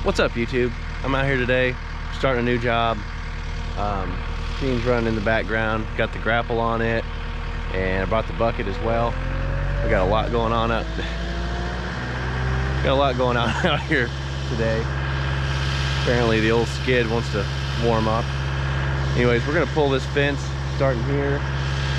What's up, YouTube? I'm out here today starting a new job. Machine's running in the background, got the grapple on it, and I brought the bucket as well. We got a lot going on out out here today. Apparently the old skid wants to warm up. Anyways, we're gonna pull this fence starting here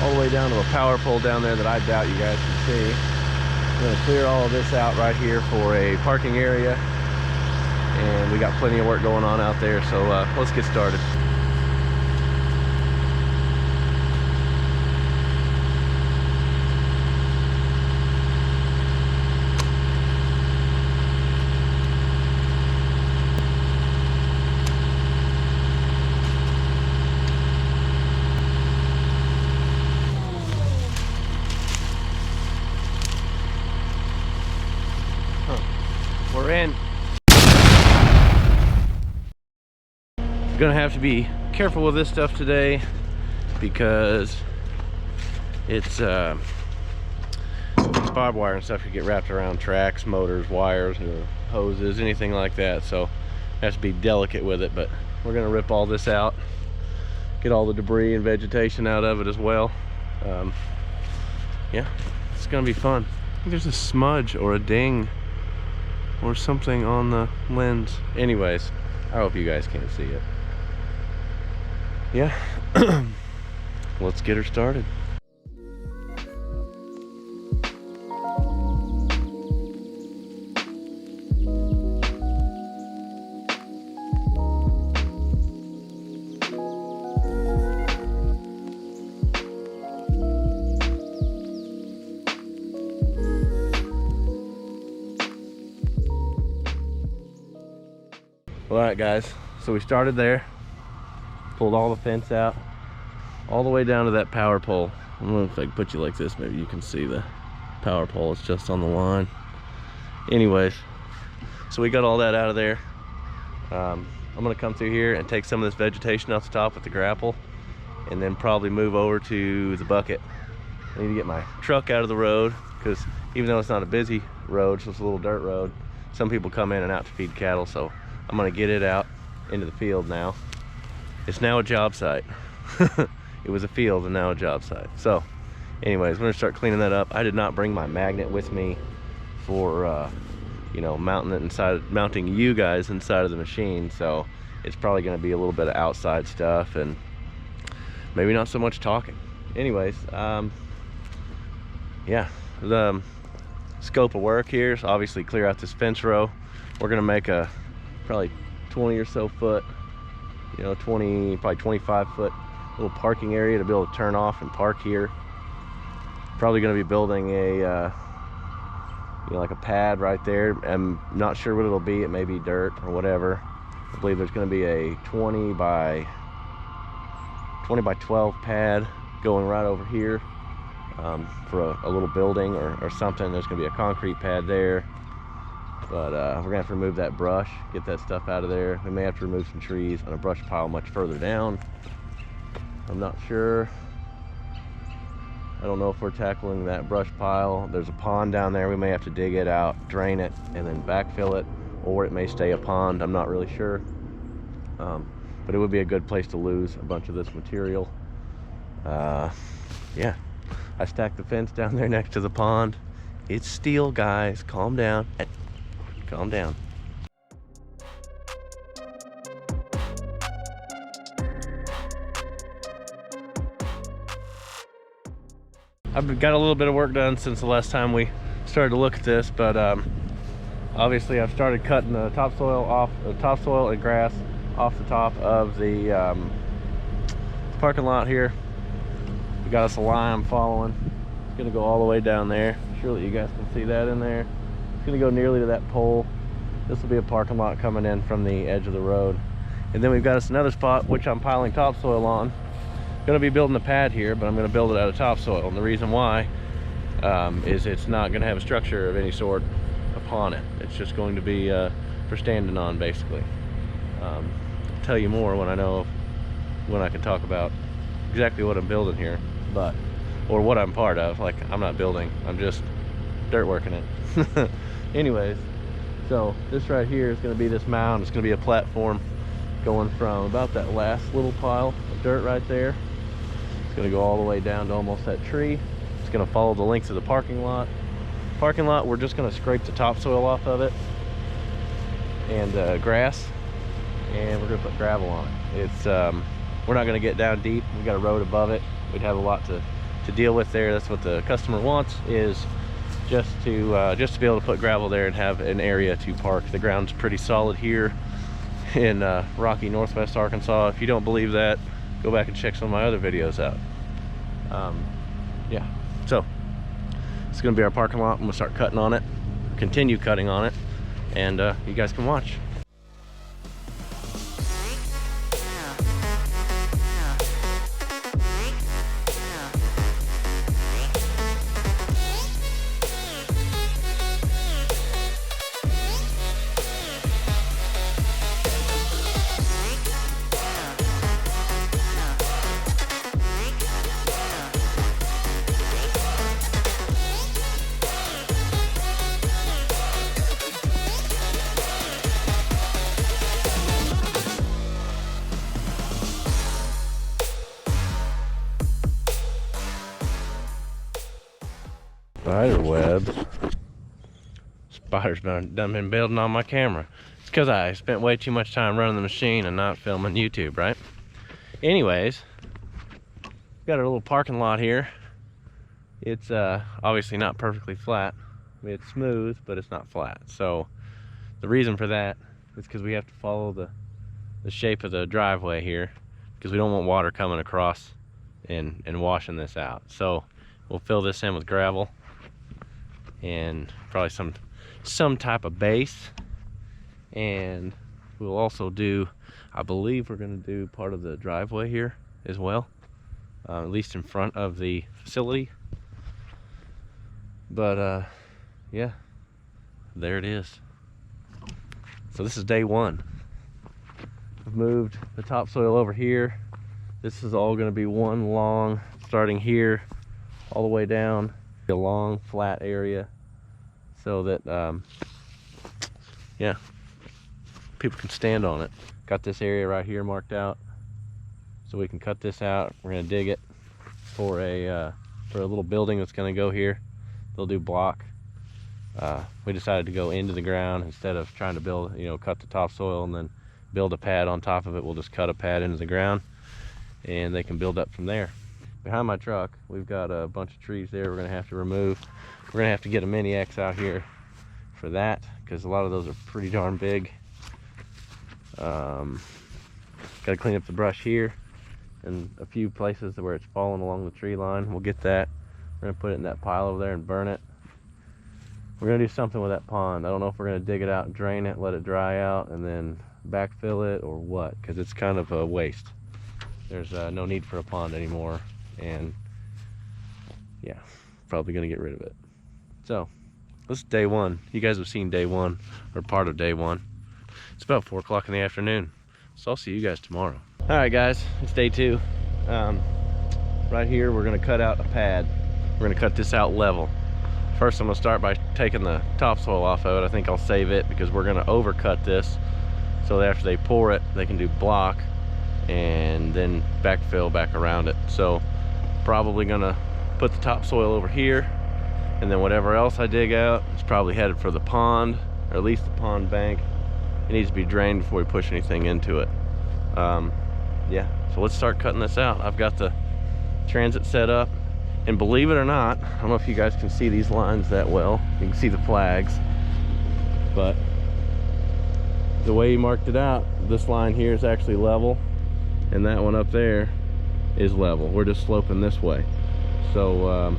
all the way down to a power pole down there that I doubt you guys can see. We're gonna clear all of this out right here for a parking area, and we got plenty of work going on out there, so let's get started. We're in. Gonna have to be careful with this stuff today because it's barbed wire and stuff could get wrapped around tracks, motors, wires, hoses, anything like that, so have to be delicate with it. But we're gonna rip all this out, get all the debris and vegetation out of it as well. Yeah, it's gonna be fun. I think there's a smudge or a ding or something on the lens. Anyways, I hope you guys can't see it. Yeah, let's get her started. All right, guys, so we started there, pulled all the fence out all the way down to that power pole. I don't know if I can put you like this, maybe you can see the power pole. It's just on the line. Anyways, so we got all that out of there. I'm gonna come through here and take some of this vegetation off the top with the grapple, and then probably move over to the bucket. I need to get my truck out of the road, because even though it's not a busy road, it's just a little dirt road, some people come in and out to feed cattle, so I'm gonna get it out into the field now. It's now a job site. It was a field and now a job site. So anyways, we're gonna start cleaning that up. I did not bring my magnet with me for you know, mounting you guys inside of the machine, so it's probably gonna be a little bit of outside stuff and maybe not so much talking. Anyways, yeah, the scope of work here is obviously clear out this fence row. We're gonna make a probably 20 or so foot, you know, 20, probably 25 foot little parking area to be able to turn off and park here. Probably going to be building a you know, like a pad right there. I'm not sure what it'll be. It may be dirt or whatever. I believe there's going to be a 20 by 12 pad going right over here for a little building or something. There's going to be a concrete pad there. But we're gonna have to remove that brush, get that stuff out of there. We may have to remove some trees on a brush pile much further down. I'm not sure. I don't know if we're tackling that brush pile. There's a pond down there. We may have to dig it out, drain it, and then backfill it, or it may stay a pond. I'm not really sure. But it would be a good place to lose a bunch of this material. Yeah, I stacked the fence down there next to the pond. It's steel, guys. Calm down. Calm down. I've got a little bit of work done since the last time we started to look at this, but obviously I've started cutting the topsoil and grass off the top of the parking lot here. We got us a line following. It's gonna go all the way down there. Surely you guys can see that in there. Gonna go nearly to that pole. This will be a parking lot coming in from the edge of the road, and then we've got us another spot which I'm piling topsoil on. Gonna be building a pad here, but I'm gonna build it out of topsoil, and the reason why is it's not gonna have a structure of any sort upon it. It's just going to be for standing on, basically. I'll tell you more when I can talk about exactly what I'm building here, or what I'm part of. Like, I'm not building, I'm just dirt working it. Anyways, So this right here is going to be this mound. It's going to be a platform going from about that last little pile of dirt right there. It's going to go all the way down to almost that tree. It's going to follow the length of the parking lot. We're just going to scrape the topsoil off of it and grass, and we're going to put gravel on it. It's we're not going to get down deep. We got a road above it. We'd have a lot to deal with there. That's what the customer wants, is just to be able to put gravel there and have an area to park. The ground's pretty solid here in rocky northwest Arkansas. If you don't believe that, go back and check some of my other videos out. Yeah, so it's gonna be our parking lot. I'm gonna start cutting on it, continue cutting on it, and you guys can watch. Spider webs. Spiders done been building on my camera. It's because I spent way too much time running the machine and not filming YouTube, right? Anyways, got a little parking lot here. It's obviously not perfectly flat. I mean, it's smooth, but it's not flat. So the reason for that is because we have to follow the shape of the driveway here, because we don't want water coming across and washing this out. So we'll fill this in with gravel and probably some type of base, and we'll also do, I believe we're going to do part of the driveway here as well, at least in front of the facility. But yeah, there it is. So this is day one. I've moved the topsoil over here. This is all going to be one long, starting here all the way down, a long flat area, so that yeah, people can stand on it. Got this area right here marked out, so we can cut this out. We're going to dig it for a little building that's going to go here. They'll do block. We decided to go into the ground instead of trying to build, cut the topsoil and then build a pad on top of it. We'll just cut a pad into the ground, and they can build up from there. Behind my truck, we've got a bunch of trees there we're going to have to remove. We're going to have to get a Mini X out here for that, because a lot of those are pretty darn big. Got to clean up the brush here and a few places where it's fallen along the tree line. We'll get that. We're going to put it in that pile over there and burn it. We're going to do something with that pond. I don't know if we're going to dig it out and drain it, let it dry out, and then backfill it, or what, because it's kind of a waste. There's no need for a pond anymore, and yeah, probably gonna get rid of it. So this is day one. You guys have seen day one, or part of day one. It's about 4 o'clock in the afternoon, so I'll see you guys tomorrow. All right guys, it's day two. Right here we're gonna cut out a pad. We're gonna cut this out level. First I'm gonna start by taking the topsoil off of it. I think I'll save it because we're gonna overcut this, so that after they pour it they can do block and then backfill back around it. So probably gonna put the topsoil over here, and then whatever else I dig out is probably headed for the pond, or at least the pond bank. It needs to be drained before we push anything into it. Yeah, so let's start cutting this out. I've got the transit set up, and believe it or not, I don't know if you guys can see these lines that well. You can see the flags, but the way he marked it out, this line here is actually level, and that one up there is level. We're just sloping this way. So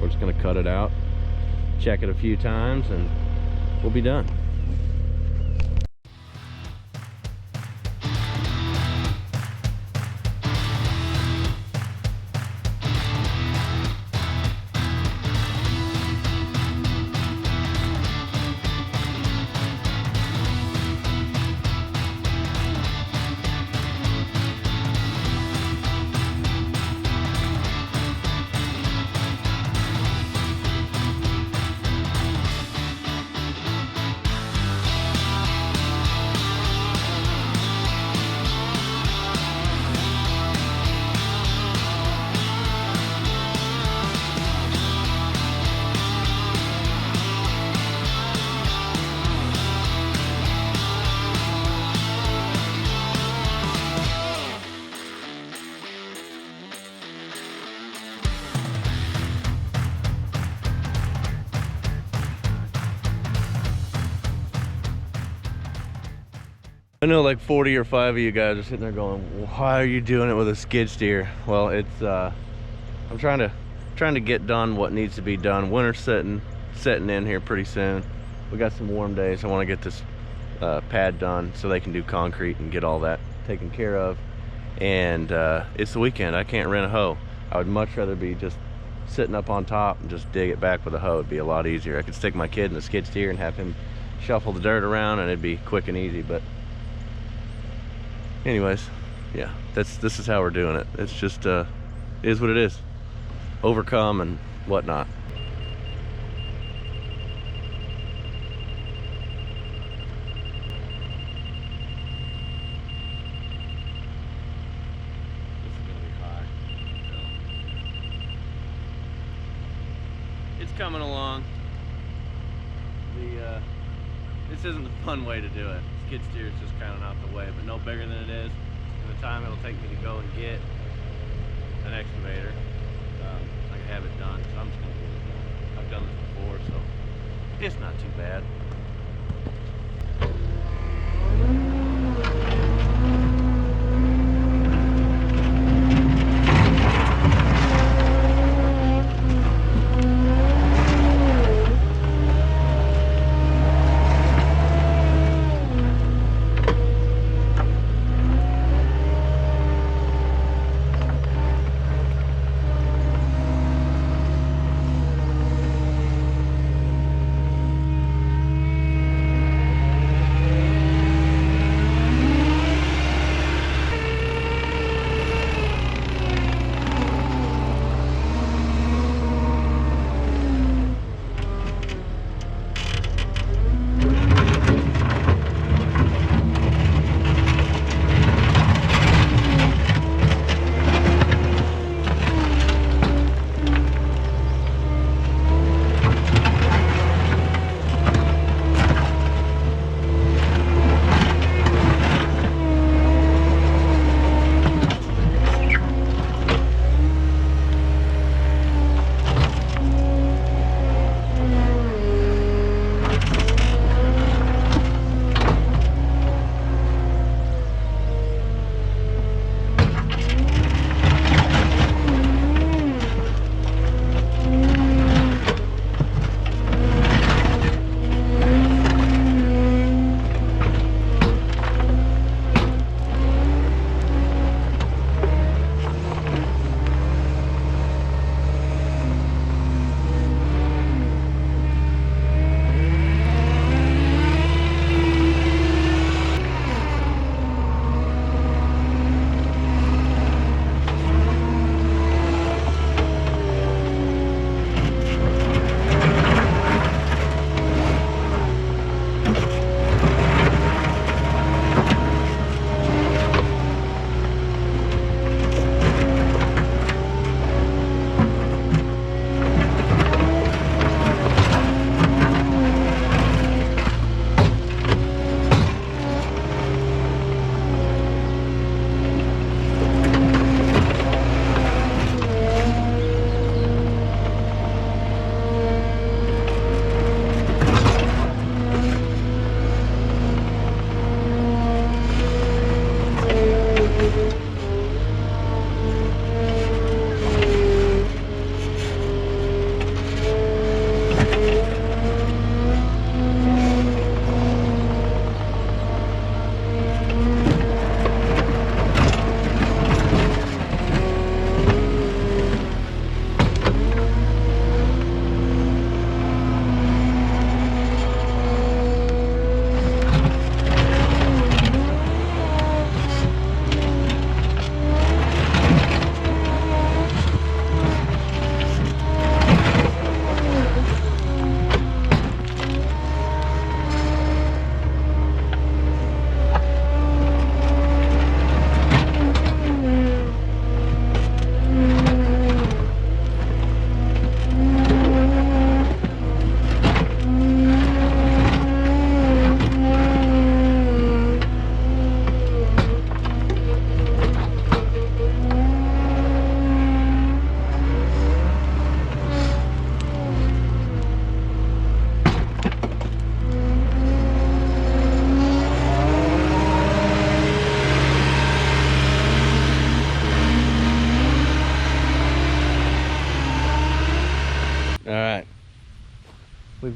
we're just gonna cut it out, check it a few times, and we'll be done. I know like 40 or 5 of you guys are sitting there going, why are you doing it with a skid steer? Well, it's I'm trying to get done what needs to be done. Winter's setting in here pretty soon. We got some warm days. I want to get this pad done so they can do concrete and get all that taken care of. And it's the weekend. I can't rent a hoe. I would much rather be just sitting up on top and just dig it back with a hoe. It'd be a lot easier. I could stick my kid in the skid steer and have him shuffle the dirt around, and it'd be quick and easy. But anyways, yeah, this is how we're doing it. It's just it is what it is. Overcome and whatnot. This is gonna be high. It's coming along. This isn't the fun way to do it. Skid steer is just kind of not the way, but no bigger than it is. And the time it'll take me to go and get an excavator, I can have it done. So I'm just gonna get it done. I've done this before, so it's not too bad.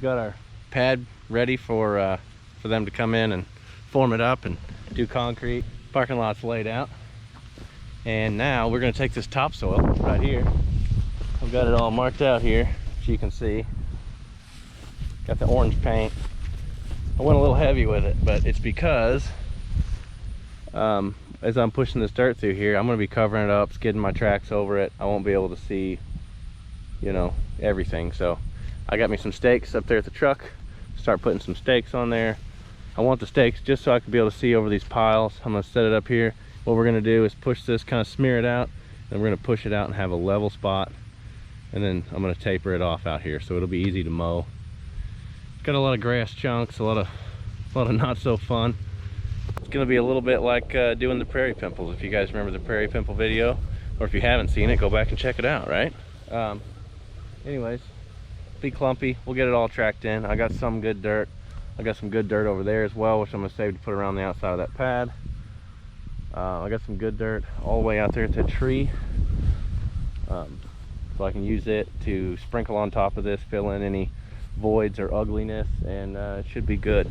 got our pad ready for them to come in and form it up and do concrete. Parking lot's laid out. And now we're gonna take this topsoil right here. I've got it all marked out here, as you can see. Got the orange paint. I went a little heavy with it, but it's because as I'm pushing this dirt through here, I'm gonna be covering it up, skidding my tracks over it. I won't be able to see, you know, everything. So I got me some stakes up there at the truck. Start putting some stakes on there. I want the stakes just so I can be able to see over these piles. I'm gonna set it up here. What we're gonna do is push this, kind of smear it out, and we're gonna push it out and have a level spot. And then I'm gonna taper it off out here so it'll be easy to mow. It's got a lot of grass chunks, a lot of not so fun. It's gonna be a little bit like doing the prairie pimples. If you guys remember the prairie pimple video, or if you haven't seen it, go back and check it out, right? Anyways, be clumpy. We'll get it all tracked in. I got some good dirt. I got some good dirt over there as well, which I'm gonna save to put around the outside of that pad. I got some good dirt all the way out there at that tree. So I can use it to sprinkle on top of this, fill in any voids or ugliness, and it should be good.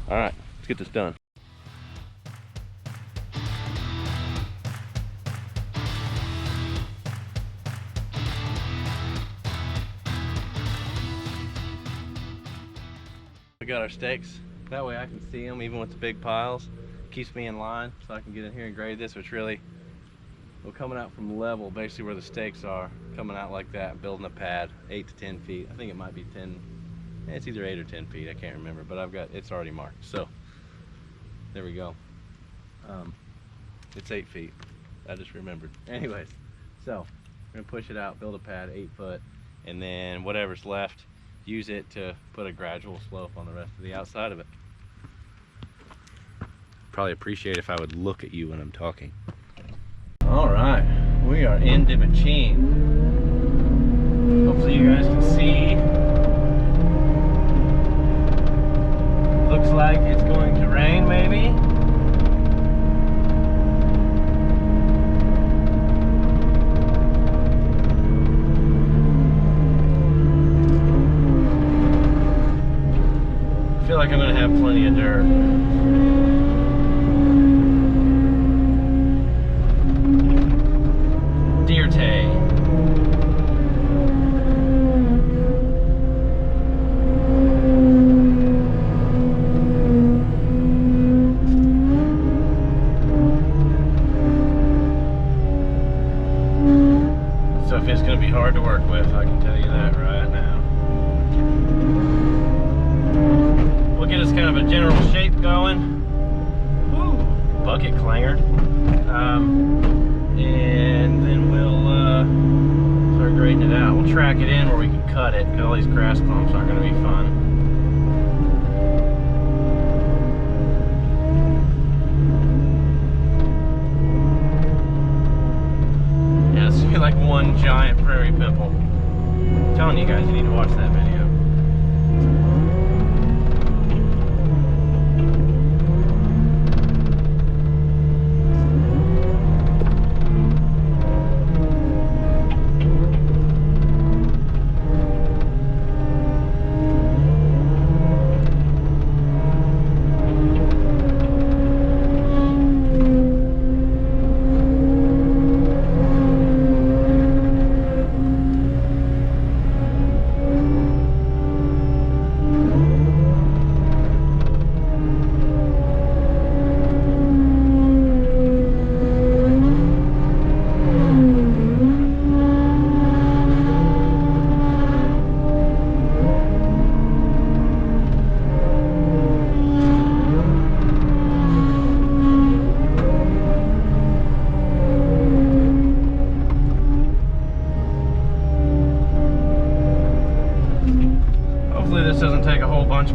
All right, let's get this done. We got our stakes. That way I can see them even with the big piles. Keeps me in line so I can get in here and grade this, which really, we're coming out from level, basically where the stakes are, coming out like that, building a pad, 8 to 10 feet. I think it might be 10, it's either 8 or 10 feet, I can't remember, but it's already marked. So, there we go. It's 8 feet, I just remembered. Anyways, so, we're gonna push it out, build a pad, 8 foot, and then whatever's left, use it to put a gradual slope on the rest of the outside of it. Probably appreciate if I would look at you when I'm talking. All right, we are in the machine. Hopefully you guys can see. Looks like it's going to rain, maybe. I feel like I'm gonna have plenty of dirt. It's going to be hard to work with, I can tell you that right now. We'll get us kind of a general shape going. Woo, bucket clanger. And then we'll start grading it out. We'll track it in where we can cut it, because all these grass clumps aren't going to be fun. Like one giant prairie pimple. I'm telling you guys, you need to watch that video.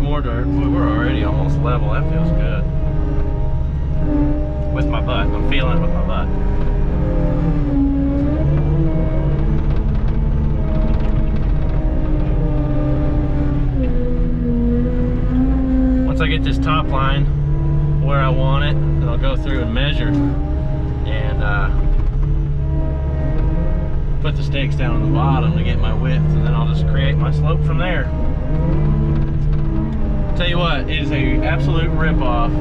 More dirt. Boy, we're already almost level. That feels good. With my butt. I'm feeling it with my butt. Once I get this top line where I want it, then I'll go through and measure and put the stakes down on the bottom to get my width, and then I'll just create my slope from there. Tell you what, it is a absolute rip-off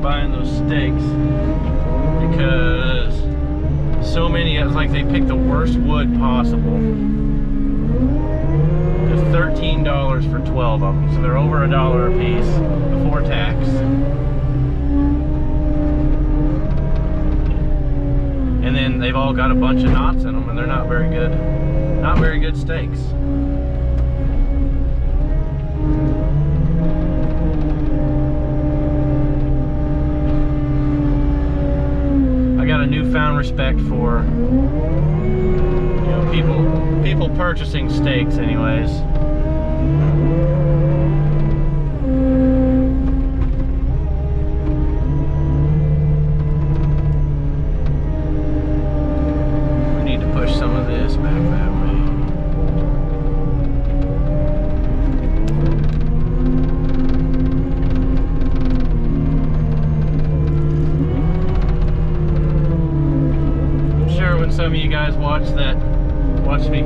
buying those steaks, because so many, it's like they picked the worst wood possible. It's $13 for 12 of them, so they're over $1 a piece before tax. And then they've all got a bunch of knots in them, and they're not very good steaks. I got a newfound respect for, you know, people purchasing steaks anyways. We need to push some of this back that way. Some of you guys watched me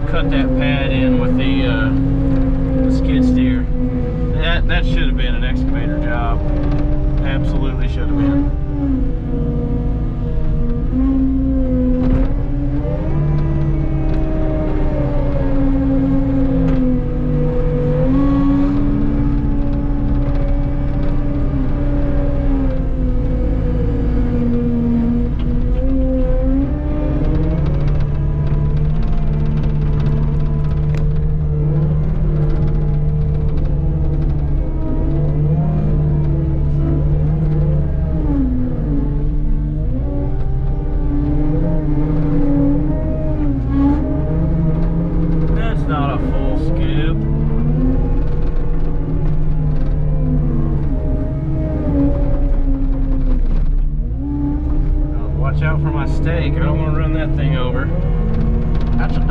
cut that pad in with the skid steer. That should have been an excavator job. Absolutely should have been. Watch out for my steak. I don't want to run that thing over. That's $1.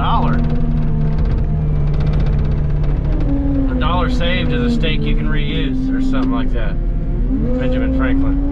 $1 saved is a steak you can reuse, or something like that. Benjamin Franklin.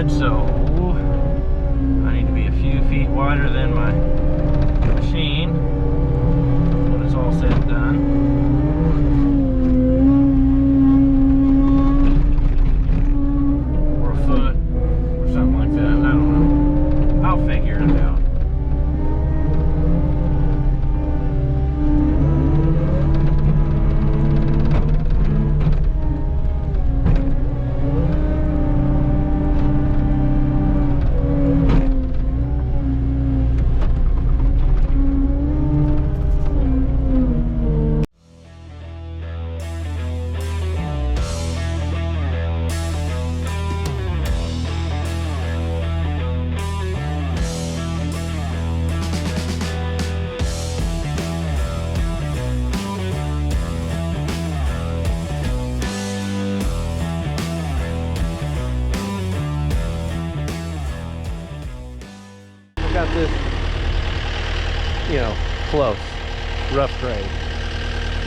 So I need to be a few feet wider than my machine when it's all said and done. Or a foot or something like that. I don't know. I'll figure it out. Got this, you know, close, rough grade.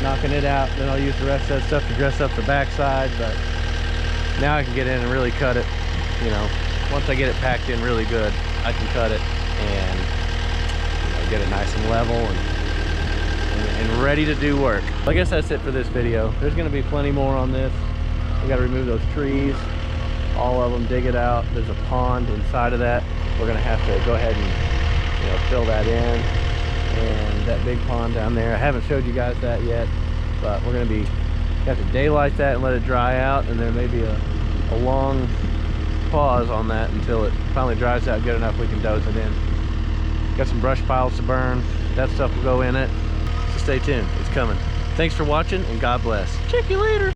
Knocking it out, then I'll use the rest of that stuff to dress up the backside, but now I can get in and really cut it, you know. Once I get it packed in really good, I can cut it and, you know, get it nice and level and ready to do work. I guess that's it for this video. There's gonna be plenty more on this. We gotta remove those trees, all of them, dig it out. There's a pond inside of that. We're gonna have to go ahead and, you know, fill that in. And that big pond down there, I haven't showed you guys that yet, but we're gonna be You have to daylight that and let it dry out, and there may be a long pause on that until it finally dries out good enough we can doze it in. Got some brush piles to burn. That stuff will go in it. So stay tuned, it's coming. Thanks for watching, and God bless. Check you later.